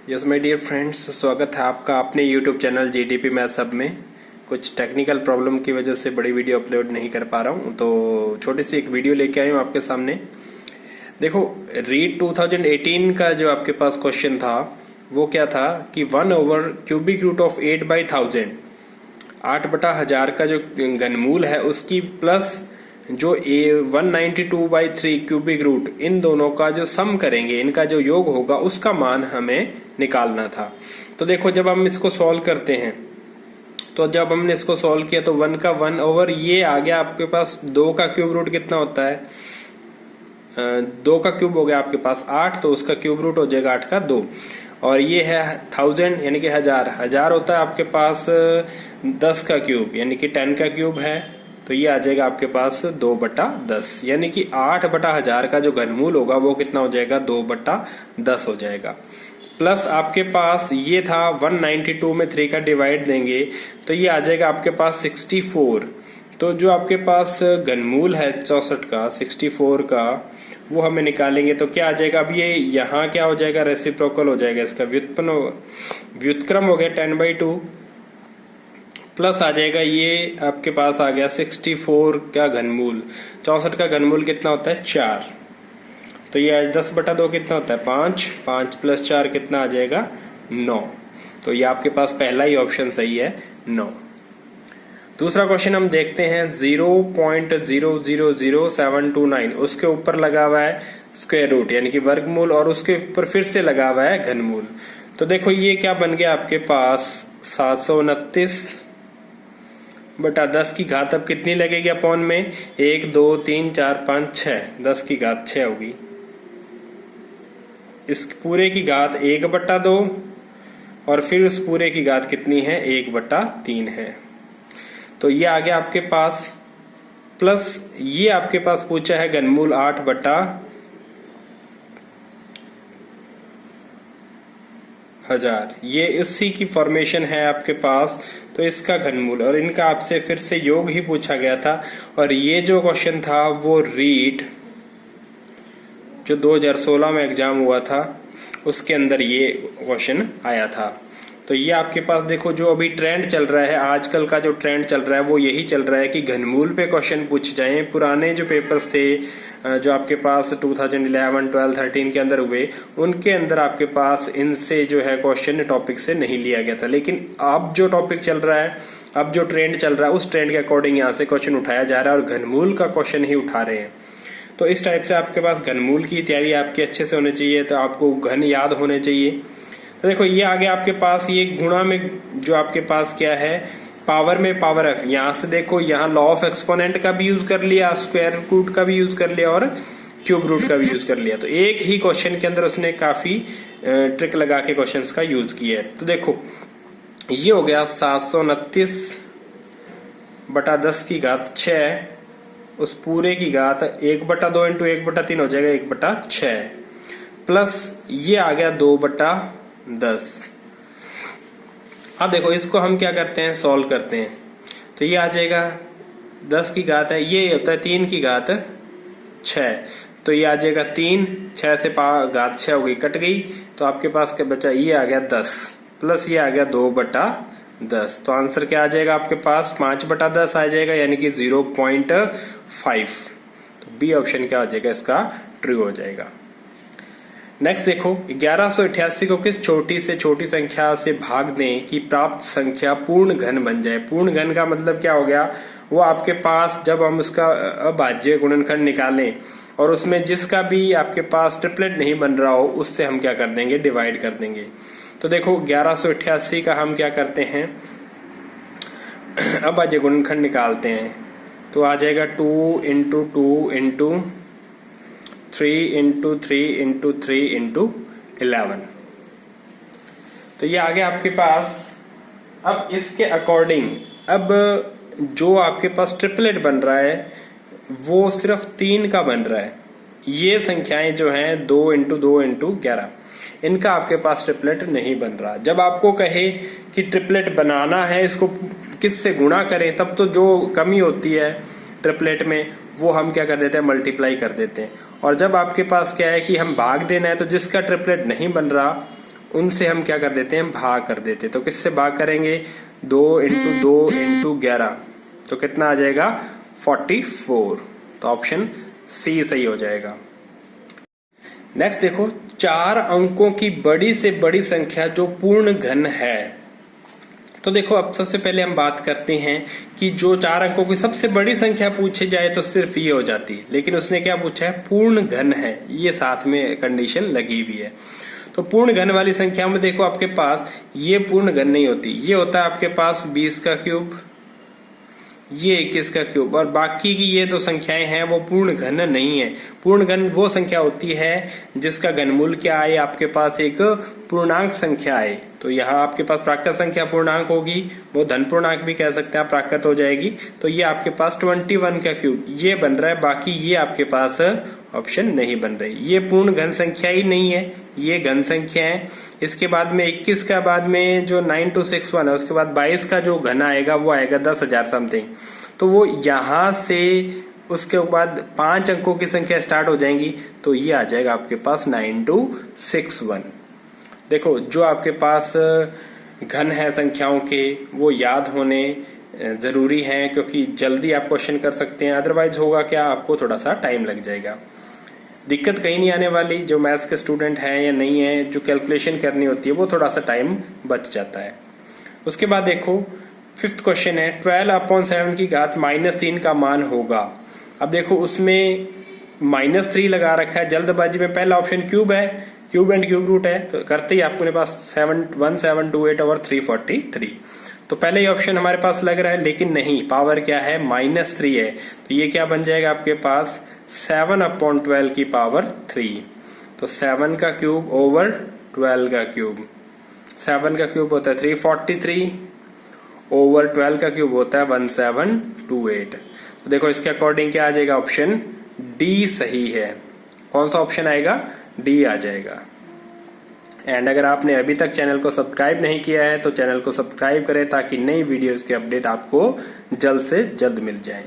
Yes my dear friends, स्वागत है आपका अपने यूट्यूब चैनल जीडीपी मैथ सब में। कुछ टेक्निकल प्रॉब्लम की वजह से बड़ी वीडियो अपलोड नहीं कर पा रहा हूं, तो छोटी सी एक वीडियो लेके आया हूं आपके सामने। देखो, रीड 2018 का जो आपके पास क्वेश्चन था वो क्या था कि 1/क्यूबिक रूट ऑफ 8/1000, 8/1000 का जो घनमूल है उसकी प्लस जो 192/3 क्यूबिक रूट, इन दोनों का जो सम करेंगे, इनका जो योग होगा उसका मान हमें निकालना था। तो देखो, जब हम इसको सॉल्व करते हैं तो जब हमने इसको सॉल्व किया तो 1 का 1 ओवर ये आ गया आपके पास। 2 का क्यूब रूट कितना होता है? 2 का क्यूब हो गया आपके पास 8, तो उसका क्यूब रूट हो जाएगा 8 का 2। और ये है 1000 यानी कि 1000 होता है आपके पास 10 का क्यूब यानी कि 10 का क्यूब है, तो ये आ जाएगा आपके पास 2/10 यानी कि 8/1000 का जो घनमूल होगा वो कितना हो जाएगा? 2/10 हो जाएगा। प्लस आपके पास ये था 192 में 3 का डिवाइड देंगे तो ये आ जाएगा आपके पास 64। तो जो आपके पास घनमूल है 64 का, 64 का, वो हमें निकालेंगे तो क्या आ जाएगा? अब ये यहाँ क्या हो जाएगा? रेसिप्रोकल हो जाएगा, इसका व्युत्क्रम हो गया 10/2 प्लस आ जाएगा ये आपके पास आ गया 64 का घनमूल। 64 का घनमूल कितना होता है? 4। तो ये 10/2 कितना होता है? 5। 5 प्लस 4 कितना आ जाएगा? 9। तो ये आपके पास पहला ही ऑप्शन सही है, 9। दूसरा क्वेश्चन हम देखते हैं 0.000729, उसके ऊपर लगा हुआ है स्क्वायर रूट यानी कि वर्गमूल और उसके ऊपर फिर से लगा हुआ है घनमूल। तो देखो ये क्या बन गया आपके पास? 729/10 की घात अब कितनी लगेगी अपॉन में? 1 2 3 4 5 6, 10 की घात 6 होगी। इस पूरे की घात 1/2 और फिर उस पूरे की घात कितनी है? 1/3 है। तो ये आ गया आपके पास, प्लस ये आपके पास पूछा है घनमूल 8/1000, ये इसी की फॉर्मेशन है आपके पास। तो इसका घनमूल और इनका आपसे फिर से योग ही पूछा गया था। और ये जो क्वेश्चन था वो रीड जो 2016 में एग्जाम हुआ था उसके अंदर ये क्वेश्चन आया था। तो ये आपके पास देखो, जो अभी ट्रेंड चल रहा है, आजकल का जो ट्रेंड चल रहा है वो यही चल रहा है कि घनमूल पे क्वेश्चन पूछ जाए। पुराने जो पेपर्स थे जो आपके पास 2011, 12, 13 के अंदर हुए, उनके अंदर आपके पास इनसे जो है क्वेश्चन टॉपिक से नहीं लिया गया था। लेकिन अब जो टॉपिक चल रहा है, अब जो ट्रेंड चल रहा है, उस ट्रेंड के अकॉर्डिंग यहाँ से क्वेश्चन उठाया जा रहा है और घनमूल का क्वेश्चन ही उठा रहे हैं। तो इस टाइप से आपके पास घनमूल की तैयारी आपकी अच्छे से होनी चाहिए, तो आपको घन याद होने चाहिए। तो देखो ये आगे आपके पास ये गुणा में जो आपके पास क्या है, पावर में पावर एफ। यहां से देखो, यहाँ लॉ ऑफ एक्सपोनेंट का भी यूज कर लिया, स्क्वायर रूट का भी यूज कर लिया और क्यूब रूट का भी यूज कर लिया। तो एक ही क्वेश्चन के अंदर उसने काफी ट्रिक लगा के क्वेश्चंस का यूज किया है। तो देखो ये हो गया 729/10 की घात 6, उस पूरे की घात 1/2 इंटू 1/3 हो जाएगा 1/6, प्लस ये आ गया 2/10। अब देखो इसको हम क्या करते हैं? सॉल्व करते हैं। तो ये आ जाएगा 10 की घात है, ये होता है 3 की घात 6, तो ये आ जाएगा 3, 6 से घात 6 हो गई, कट गई, तो आपके पास क्या बचा? ये आ गया 10 प्लस ये आ गया 2/10। तो आंसर क्या आ जाएगा आपके पास? 5/10 आ जाएगा यानी कि 0.5। तो बी ऑप्शन क्या हो जाएगा? इसका ट्रू हो जाएगा। नेक्स्ट देखो, 1188 को किस छोटी से छोटी संख्या से भाग दें कि प्राप्त संख्या पूर्ण घन बन जाए। पूर्ण घन का मतलब क्या हो गया? वो आपके पास जब हम उसका अभाज्य गुणनखंड निकालें और उसमें जिसका भी आपके पास ट्रिपलेट नहीं बन रहा हो, उससे हम क्या कर देंगे? डिवाइड कर देंगे। तो देखो 1188 का हम क्या करते हैं? अभाज्य गुणनखंड निकालते हैं, तो आ जाएगा 2 into 2 into 3 into 3 into 3 into 11। तो ये आ गया आपके पास। अब इसके अकॉर्डिंग अब जो आपके पास ट्रिपलेट बन रहा है वो सिर्फ 3 का बन रहा है। ये संख्याएं जो हैं 2 इंटू 2 इंटू 11, इनका आपके पास ट्रिपलेट नहीं बन रहा। जब आपको कहे कि ट्रिपलेट बनाना है, इसको किससे गुणा करें, तब तो जो कमी होती है ट्रिपलेट में वो हम क्या कर देते हैं? मल्टीप्लाई कर देते हैं। और जब आपके पास क्या है कि हम भाग देना है, तो जिसका ट्रिपलेट नहीं बन रहा उनसे हम क्या कर देते हैं, भाग कर देते हैं। तो किससे भाग करेंगे, 2 इंटू 2 इंटू 11, तो कितना आ जाएगा 44। तो ऑप्शन सी सही हो जाएगा। नेक्स्ट देखो, 4 अंकों की बड़ी से बड़ी संख्या जो पूर्ण घन है। तो देखो अब सबसे पहले हम बात करते हैं कि जो 4 अंकों की सबसे बड़ी संख्या पूछी जाए तो सिर्फ ये हो जाती, लेकिन उसने क्या पूछा है, पूर्ण घन है, ये साथ में कंडीशन लगी हुई है। तो पूर्ण घन वाली संख्या में देखो आपके पास ये पूर्ण घन नहीं होती, ये होता है आपके पास 20 का क्यूब, ये 21 का क्यूब, और बाकी की ये दो संख्याएं हैं वो पूर्ण घन नहीं है। पूर्ण घन वो संख्या होती है जिसका घनमूल क्या आए, आपके पास एक पूर्णांक संख्या आए। तो यहाँ आपके पास प्राकृत संख्या पूर्णांक होगी, वो धन पूर्णांक भी कह सकते हैं, प्राकृत हो जाएगी। तो ये आपके पास 21 का क्यूब ये बन रहा है, बाकी ये आपके पास ऑप्शन नहीं बन रही, ये पूर्ण घन संख्या ही नहीं है, ये घन संख्या है। इसके बाद में 21 का बाद में जो 9261 है, उसके बाद 22 का जो घन आएगा वो आएगा 10,000 समथिंग। तो वो यहां से उसके बाद 5 अंकों की संख्या स्टार्ट हो जाएंगी, तो ये आ जाएगा आपके पास 9261। देखो जो आपके पास घन है संख्याओं के वो याद होने जरूरी है, क्योंकि जल्दी आप क्वेश्चन कर सकते हैं, अदरवाइज होगा क्या, आपको थोड़ा सा टाइम लग जाएगा। दिक्कत कहीं नहीं आने वाली, जो मैथ्स के स्टूडेंट हैं या नहीं है, जो कैलकुलेशन करनी होती है वो थोड़ा सा टाइम बच जाता है। उसके बाद देखो 5th क्वेश्चन है, 12/7 की घात -3 का मान होगा। अब देखो उसमें -3 लगा रखा है, जल्दबाजी में पहला ऑप्शन क्यूब है, क्यूब एंड क्यूब रूट है, तो करते ही आपके पास 1728/343। तो पहले ही ऑप्शन हमारे पास लग रहा है, लेकिन नहीं, पावर क्या है, -3 है। तो ये क्या बन जाएगा आपके पास 7/12 की पावर 3। तो 7 का क्यूब ओवर 12 का क्यूब, 7 का क्यूब होता है 343 ओवर 12 का क्यूब होता है 1728। तो देखो इसके अकॉर्डिंग क्या आ जाएगा, ऑप्शन डी सही है। कौन सा ऑप्शन आएगा, डी आ जाएगा। एंड अगर आपने अभी तक चैनल को सब्सक्राइब नहीं किया है तो चैनल को सब्सक्राइब करें, ताकि नई वीडियोस के अपडेट आपको जल्द से जल्द मिल जाएं।